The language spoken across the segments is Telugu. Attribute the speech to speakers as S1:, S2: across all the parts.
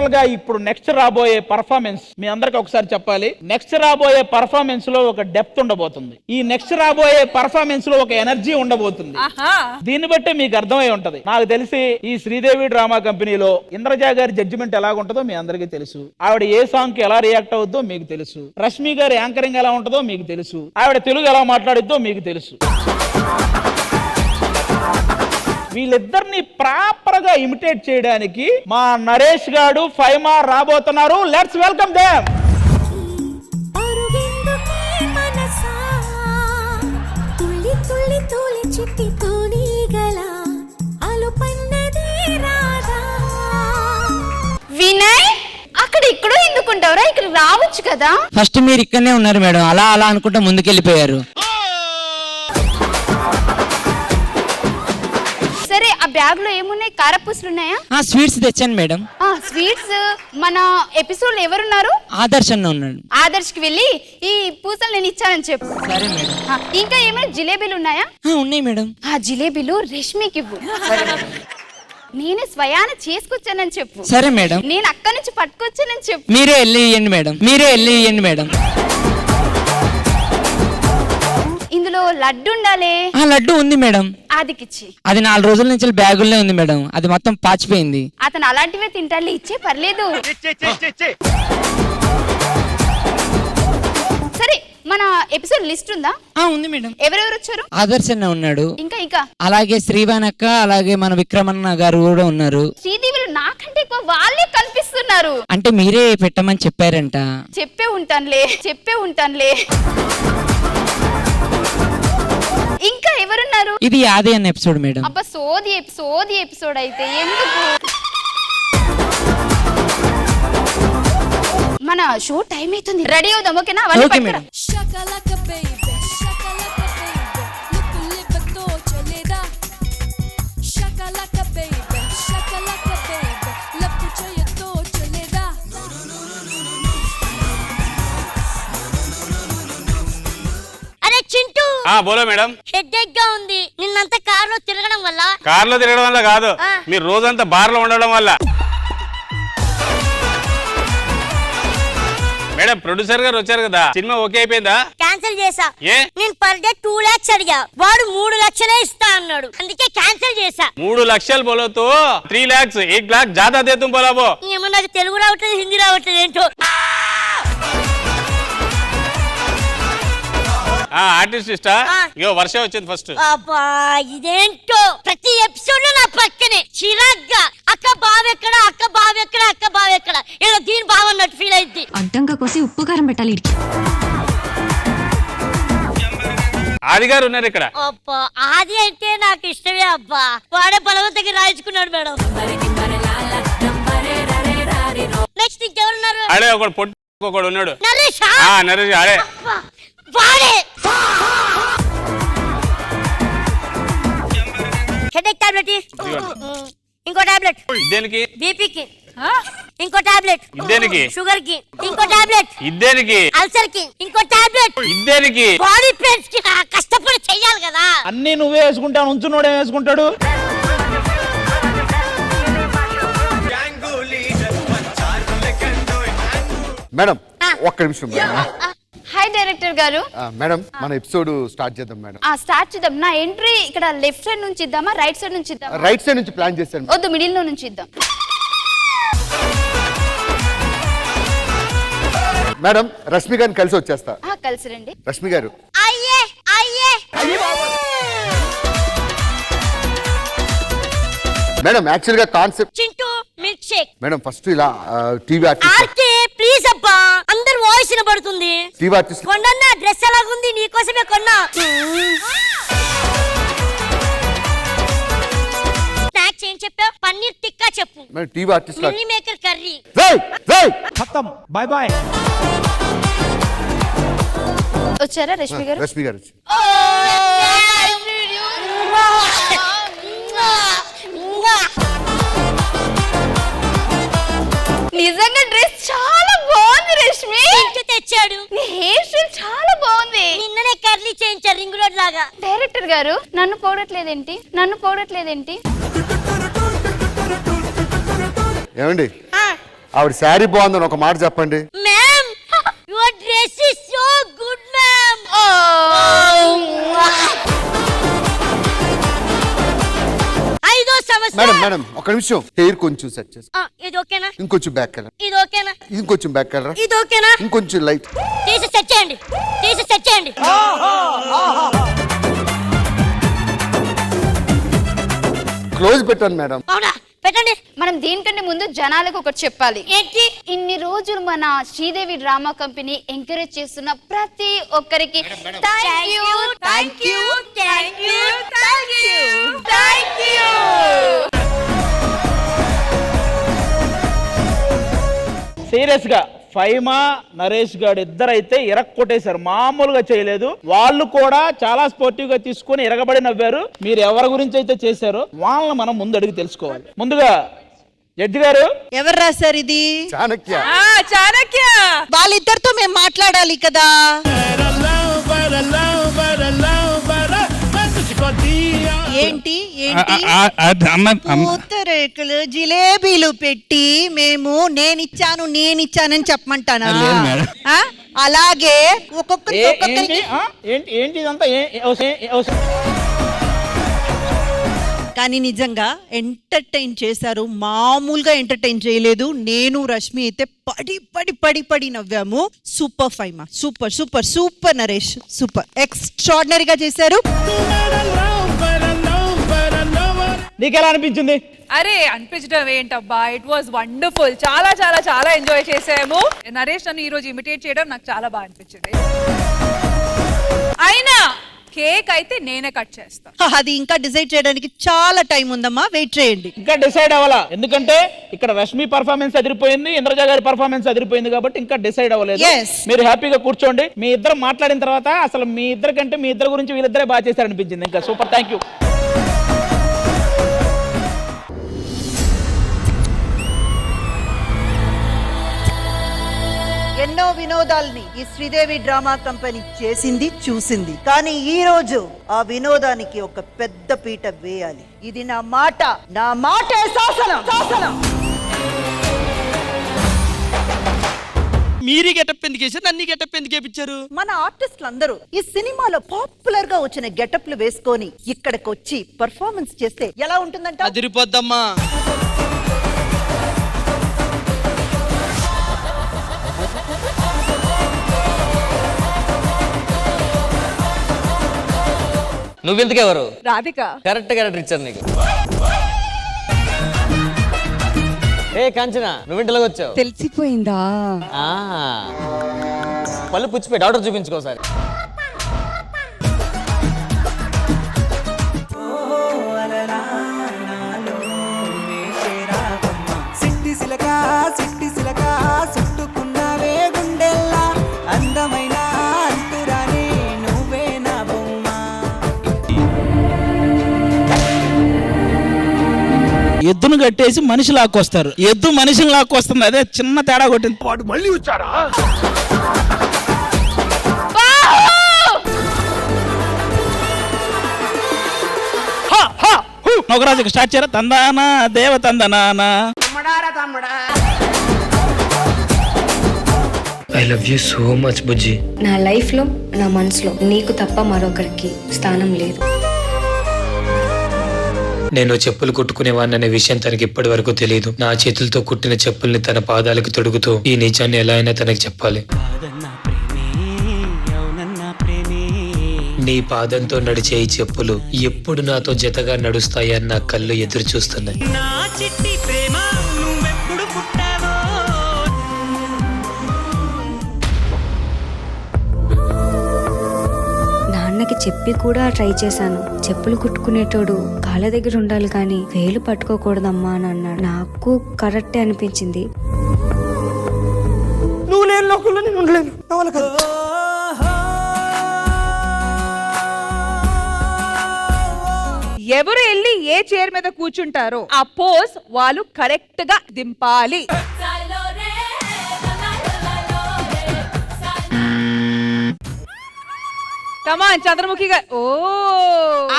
S1: జనరల్ గా ఇప్పుడు నెక్స్ట్ రాబోయే పర్ఫార్మెన్స్ మీ అందరికి ఒకసారి చెప్పాలి. నెక్స్ట్ రాబోయే పర్ఫార్మెన్స్ లో ఒక డెప్త్ ఉండబోతుంది. ఈ నెక్స్ట్ రాబోయే పర్ఫార్మెన్స్ లో ఒక ఎనర్జీ ఉండబోతుంది. దీన్ని బట్టి మీకు అర్థమై ఉంటది. నాకు తెలిసి ఈ శ్రీదేవి డ్రామా కంపెనీలో ఇంద్రజ గారి జడ్జిమెంట్ ఎలా ఉంటుందో మీ అందరికీ తెలుసు. ఆవిడ ఏ సాంగ్ కి ఎలా రియాక్ట్ అవుద్దో మీకు తెలుసు. రష్మి గారి యాంకరింగ్ ఎలా ఉంటుందో మీకు తెలుసు. ఆవిడ తెలుగు ఎలా మాట్లాడిద్దో మీకు తెలుసు. వీళ్ళిద్దరిని ప్రాపర్ గా ఇమిటేట్ చేయడానికి మా నరేష్ గారు ఫైమా రాబోతున్నారు. Let's welcome them.
S2: వినయ్, అక్కడ ఇక్కడ ఎందుకుంటావురా? ఇక్కడ రావచ్చు కదా.
S3: ఫస్ట్ మీరు ఇక్కడనే ఉన్నారు మేడం, అలా అలా అనుకుంటా ముందుకెళ్ళిపోయారు.
S2: సరే, ఆ బ్యాగ్ లో ఏమున్నాయి? కారపూసలు ఉన్నాయా?
S3: స్వీట్స్ తెచ్చాను మేడం.
S2: స్వీట్స్. మన ఎపిసోడ్ ఎవరున్నారు?
S3: ఆదర్శ్ అన్న ఉన్నాడు.
S2: ఆదర్శ్ కి వెళ్ళి ఈ పూసలు నేను ఇచ్చానని చెప్పు.
S3: సరే మేడం.
S2: ఇంకా ఏమైనా జిలేబీలు ఉన్నాయా?
S3: ఉన్నాయి మేడం.
S2: ఆ జిలేబీలు రష్మికి ఇవ్వు. నేనే స్వయాన చేసుకొచ్చానని చెప్పు.
S3: సరే మేడం.
S2: నేను అక్కడి నుంచి పట్టుకొచ్చానని చెప్పు.
S3: మీరే వెళ్ళి ఇవ్వండి మేడం, మీరే వెళ్ళి ఇవ్వండి మేడం.
S2: ఇందులో లడ్డు ఉండాలి.
S3: లడ్డు ఉంది మేడం.
S2: ఆదికిచ్చి.
S3: అది 4 రోజుల నుంచి బ్యాగుల్లో ఉంది మేడం, అది మొత్తం పాచిపోయింది.
S2: అతను అలాంటివే తింటాడు, ఇచ్చే పర్లేదు. సరే, మన ఎపిసోడ్ లిస్ట్ ఉందా?
S3: ఉంది మేడం.
S2: ఎవరెవరు వచ్చారు?
S3: ఆదర్శ్ అన్న ఉన్నాడు.
S2: ఇంకా
S3: అలాగే శ్రీవాణక్క, అలాగే మన విక్రమన్న గారు కూడా ఉన్నారు.
S2: శ్రీదేవిలు నాకంటే ఎక్కువ వాళ్ళే కనిపిస్తున్నారు.
S3: అంటే మీరే పెట్టమని చెప్పారంట.
S2: చెప్పే ఉంటానులే. ఇంకా ఎవరున్నారు?
S3: ఇది ఆది అన్న ఎపిసోడ్ మేడం.
S2: అబ్బా, సోది ఎపిసోడ్ అయితే ఎందుకు? మన షో టైం అవుతుంది, రెడీ అవుదాం. ఓకేనా?
S3: Okay madam.
S4: బోలో మేడం.
S5: హెడ్ఏక్ గా ఉంది. నిన్నంతా కార్లో తిరగడం
S4: వల్ల కాదు, మీరు రోజంతా బార్ లో ఉండడం వల్ల. మేడం, ప్రొడ్యూసర్ గారు వచ్చారు కదా, సినిమా ఓకే అయిపోయిందా?
S5: క్యాన్సిల్ చేసా.
S4: ఏ?
S5: నేను పర్ డే 2 lakhs అడిగా, వాడు 3 లక్షలే ఇస్తా అన్నాడు, అందుకే క్యాన్సిల్ చేసా.
S4: 3 లక్షలు బోలోతో 3 lakhs 1 lakh ज्यादा दे तुम बोला वो.
S5: ఏమో నాకు తెలుగు రావట్లేదు, హిందీ రావట్లేదు ఏంటో.
S4: ఆర్టిస్ట్ ఇగో వర్ష వచ్చింది ఫస్ట్.
S5: అబ్బా, ఇదేంటో ప్రతి ఎపిసోడ్ లో నా పక్కనే చిరాగ్గా అక్క బావెక్కడ ఏదో దీని బావన్నట్టు ఫీల్ అయింది.
S6: అడ్డంగా కోసి ఉప్పు కారం పెట్టాలి.
S4: ఆది గారు ఉన్నారు ఇక్కడ.
S5: అబ్బా, ఆది అంటే నాకు ఇష్టమే. అబ్బా, వాడే బలవంతంగా రాయించుకున్నాడు మేడం. నెక్స్ట్ ఇంకెవరున్నారు?
S4: అడే ఒకడు పొట్టు ఒకడు ఉన్నాడు.
S5: నరేష్.
S4: నరేష్ అడే
S5: వాడే. హెడేక్ టాబ్లెట్, ఇంకో టాబ్లెట్
S4: ఇదేనికి,
S5: బీపీకి ఇంకో టాబ్లెట్
S4: ఇదేనికి,
S5: షుగర్ కి ఇంకో టాబ్లెట్
S4: ఇదేనికి,
S5: అల్సర్ కి ఇంకో టాబ్లెట్
S4: ఇదేనికి.
S5: బాడీ పెయిన్స్ కి కష్టపడి చెయ్యాలి కదా.
S1: అన్ని నువ్వే వేసుకుంటావు, ఉంచునోడే వేసుకుంటాడు.
S7: మేడం, ఒక్క నిమిషం మేడం.
S2: హాయ్ డైరెక్టర్ గారు.
S7: మేడం, మన ఎపిసోడ్ స్టార్ట్ చేద్దాం మేడం.
S2: స్టార్ట్ చేద్దాం. నా ఎంట్రీ ఇక్కడ లెఫ్ట్ సైడ్ నుంచి ఇద్దామా, రైట్ సైడ్ నుంచి ఇద్దామా?
S7: రైట్ సైడ్ నుంచి ప్లాన్ చేశాను.
S2: వద్దు, మిడిల్ లో నుంచి ఇద్దాం.
S7: మేడం, రష్మి గారిని కలిసి వచ్చేస్తా.
S2: కలిసి రండి.
S7: రష్మి గారు.
S5: అయ్యే
S7: మేడం, యాక్చువల్ గా concept
S5: Chintu milk shake.
S7: Madam, first ఇలా టీవీ ఆర్టిస్ట్
S5: ప్లీజ్ అబ్బా, అందరు వాయిస్ వినబడుతుంది.
S7: టీవీ ఆర్టిస్ట్
S5: కొన్నా డ్రెస్ ఎలాగుంది, నీకోసమే కొన్నా. స్నాక్స్ ఏం చెప్పావు? పన్నీర్ టిక్కా చెప్పు.
S7: Madam, TV artist
S5: meal maker curry.
S1: ఖతం, బై బాయ్.
S2: వచ్చారా రష్మి గారు?
S7: రష్మి గారు
S2: నిజంగా డ్రెస్ చాలా బాగుంది రష్మి.
S5: తెచ్చాడు.
S2: నీ హెయిర్ స్టైల్ చాలా బాగుంది.
S5: నిన్ననే కర్లీ చేయించారు, రింగ్ రోడ్ లాగా.
S2: డైరెక్టర్ గారు, నన్ను పోగట్లేదేంటి?
S7: ఏమండి, ఆవిడ శారీ బాగుందని ఒక మాట చెప్పండి.
S5: Ma'am your dress is so good ma'am. ఐదో సమస్య.
S7: మేడం మేడం ఒక నిమిషం, హెయిర్ కొంచెం సెట్ చేసి
S5: ఇది ఓకేనా?
S7: ఇంకొంచెం బ్యాక్ కలర్,
S5: ఇది ఓకేనా?
S7: ఇంకొంచెం బ్యాక్ కలర్,
S5: ఇది ఓకేనా?
S7: ఇంకొంచెం లైట్
S5: తీసి సెట్ చేయండి, తీసి సెట్ చేయండి.
S7: క్లోజ్ పెట్టండి మేడం.
S5: అవునా, పెట్టండి.
S2: మనం దీనికంటే ముందు జనాలకు ఒకటి చెప్పాలి.
S5: ఏంటి?
S2: ఇన్ని రోజులు మన శ్రీదేవి డ్రామా కంపెనీ ఎంకరేజ్ చేస్తున్న ప్రతి ఒక్కరికి thank you, thank you, thank you, thank you, thank you.
S1: Serious గా ఫైమా నరేష్ గారు ఇద్దరైతే ఇరక్కొట్టేశారు, మామూలుగా చేయలేదు. వాళ్ళు కూడా చాలా స్పోర్టివ్ గా తీసుకొని ఇరగబడి నవ్వారు. మీరు ఎవరి గురించి అయితే చేశారో వాళ్ళని మనం ముందు అడిగి తెలుసుకోవాలి. ముందుగా జడ్జి గారు,
S8: ఎవరు రాశారు ఇది?
S7: చాణక్య.
S8: చాణక్య. వాళ్ళిద్దరితో మేము మాట్లాడాలి కదా. ఏంటి ఏంటి పూతరేకులు జిలేబీలు పెట్టి మేము నేనిచ్చానని చెప్పమంటానా? ఆ? అలాగే ఒక్కొక్కరికి
S1: ఏంటి ఏంటి ఇదంతా
S8: కానీ నిజంగా ఎంటర్టైన్ చేశారు, మామూలుగా ఎంటర్టైన్ చేయలేదు. నేను రష్మి అయితే పడి పడి పడి పడి నవ్వాము. Super Faima, super super super Naresh, super ఎక్స్ట్రాడినరీగా చేశారు.
S1: నీకెలా అనిపించింది?
S9: అరే అనిపించడం ఏంటబ్బా, ఇట్ వాజ్ వండర్ఫుల్. చాలా చాలా చాలా ఎంజాయ్ చేసాము. నరేష్ నన్ను ఈ రోజు ఇమిటేట్ చేయడం నాకు చాలా బాగా అనిపించింది. అయినా కేక్ అయితే నేనే కట్ చేస్తా.
S8: అది ఇంకా డిసైడ్ చేయడానికి చాలా టైం ఉందమ్మా, వెయిట్ చేయండి.
S1: ఇంకా డిసైడ్ అవ్వాలా, ఎందుకంటే ఇక్కడ రష్మి పర్ఫార్మెన్స్ అదిరిపోయింది, ఇంద్రజ గారి పర్ఫార్మెన్స్ అదిరిపోయింది కాబట్టి ఇంకా డిసైడ్ అవ్వలేదు.
S8: Yes.
S1: మీరు హ్యాపీగా కూర్చోండి. మీ ఇద్దరు మాట్లాడిన తర్వాత అసలు మీ ఇద్దరు కంటే మీ ఇద్దరు గురించి వీళ్ళిద్దరే బాగా చేశారనిపించింది. ఇంకా సూపర్, థ్యాంక్ యూ.
S8: ఎన్నో వినోదాల్ని ఈ శ్రీదేవి డ్రామా కంపెనీ చేసింది, చూసింది. కానీ ఈ రోజు ఆ వినోదానికి ఒక పెద్ద పీట వేయాలి. ఇది నా మాట, నా మాటే శాసనం, శాసనం.
S3: మీరు గెటప్ ఎందుకు వేసారు, నన్ను గెటప్ ఎందుకు వేయించారు?
S8: మన ఆర్టిస్టులు అందరూ ఈ సినిమాలో పాపులర్ గా వచ్చిన గెటప్లు వేసుకొని ఇక్కడికి వచ్చి పర్ఫార్మెన్స్ చేస్తే ఎలా ఉంటుందంట?
S3: అదిరిపోద్దమ్మా.
S10: నువ్వెందుకెవరు?
S9: రాధిక
S10: కరెక్ట్ క్యారెక్టర్ ఇచ్చారు నీకు. ఏ కాంచన, నువ్వింటిలోకి వచ్చావు?
S6: తెలిసిపోయిందా?
S10: పళ్ళు పుచ్చిపోయి డాక్టర్ చూపించుకోసారి.
S1: ఎద్దును కట్టేసి మనిషి లాక్కొస్తారు, ఎద్దు మనిషిని లాక్కొస్తుంది. అదే చిన్న తేడా కొట్టింది. వాడు మళ్ళీ వచ్చాడా? నొకరాజుకి స్టార్ట్ చేయరా. తందానా దేవ తందనానా.
S11: I love you so much బుజ్జి.
S6: నా లైఫ్ లో, నా మనసులో నీకు తప్ప మరొకరికి స్థానం లేదు.
S11: నేను చెప్పులు కుట్టుకునేవాడిననే విషయం తనకి ఇప్పటి వరకు తెలియదు. నా చేతులతో కుట్టిన చెప్పుల్ని తన పాదాలకు తొడుగుతూ ఈ నిజాన్ని ఎలా అయినా తనకి చెప్పాలి. నీ పాదంతో నడిచే ఈ చెప్పులు ఎప్పుడు నాతో జతగా నడుస్తాయని నా కళ్ళు ఎదురు చూస్తున్నాయి.
S6: నాన్నకి చెప్పి కూడా ట్రై చేశాను. చెప్పులు కుట్టుకునేటోడు కాళ్ళ దగ్గర ఉండాలి కానీ వేలు పట్టుకోకూడదమ్మా అని అన్నాడు. నాకు కరెక్టే అనిపించింది.
S10: నువ్వు లేని లోకంలో నేను ఉండలేను.
S9: ఎవరు వెళ్ళి ఏ చైర్ మీద కూర్చుంటారో ఆ పోజ్ వాళ్ళు కరెక్ట్ గా దింపాలి. కమాన్ చంద్రముఖి గారు. ఓ,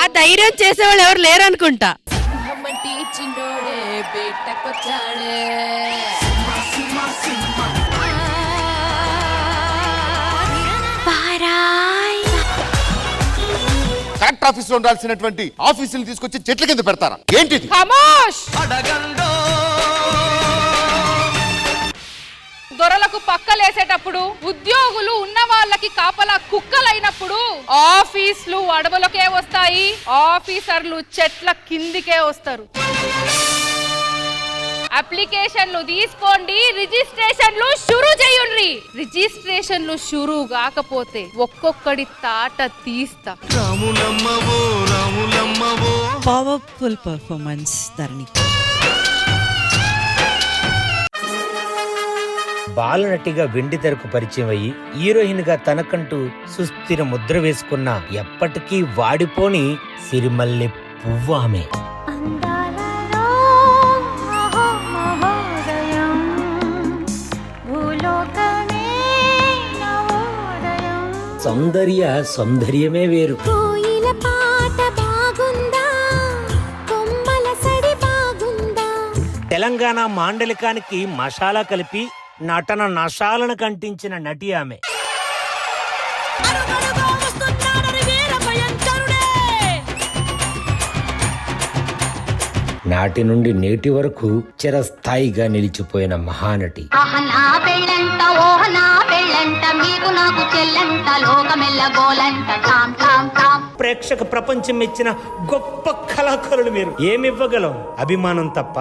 S8: ఆ ధైర్యం చేసేవాళ్ళు ఎవరు లేరు అనుకుంటా.
S7: ఫ్యాక్టరీ ఆఫీస్ లో ఉండాల్సినటువంటి ఆఫీసులు తీసుకొచ్చి చెట్ల కింద పెడతారా? ఏంటిది?
S9: ఖమోష్! దొరలకు పక్కలేసేటప్పుడు, ఉద్యోగులు ఉన్న వాళ్ళకి కాపలా కుక్కలైనప్పుడు ఆఫీసులు అడవులకే వస్తాయి, ఆఫీసర్లు చెట్ల కిందికే వస్తారు. అప్లికేషన్లు తీసుకోండి, రిజిస్ట్రేషన్లు షురూ చేయండి. రిజిస్ట్రేషన్లు షురూ కాకపోతే ఒక్కొక్కడి తాట తీస్తా.
S8: పవర్ఫుల్ పర్ఫార్మెన్స్ ధరణి.
S12: బాలనటిగా వెండి తెరకు పరిచయం అయ్యి హీరోయిన్ గా తనకంటూ సుస్థిర ముద్ర వేసుకున్న ఎప్పటికీ వాడిపోని సిరిమల్లె పువ్వు ఆమె. సౌందర్య సౌందర్యమే వేరు. తెలంగాణ మాండలికానికి మసాలా కలిపి నటన నశాలను కంటించిన నటి ఆమె. నాటి నుండి నేటి వరకు చిరస్థాయిగా నిలిచిపోయిన మహానటి. ప్రేక్షక ప్రపంచం ఇచ్చిన గొప్ప కళాకారులు మీరు. ఏమివ్వగలం? అభిమానం తప్ప.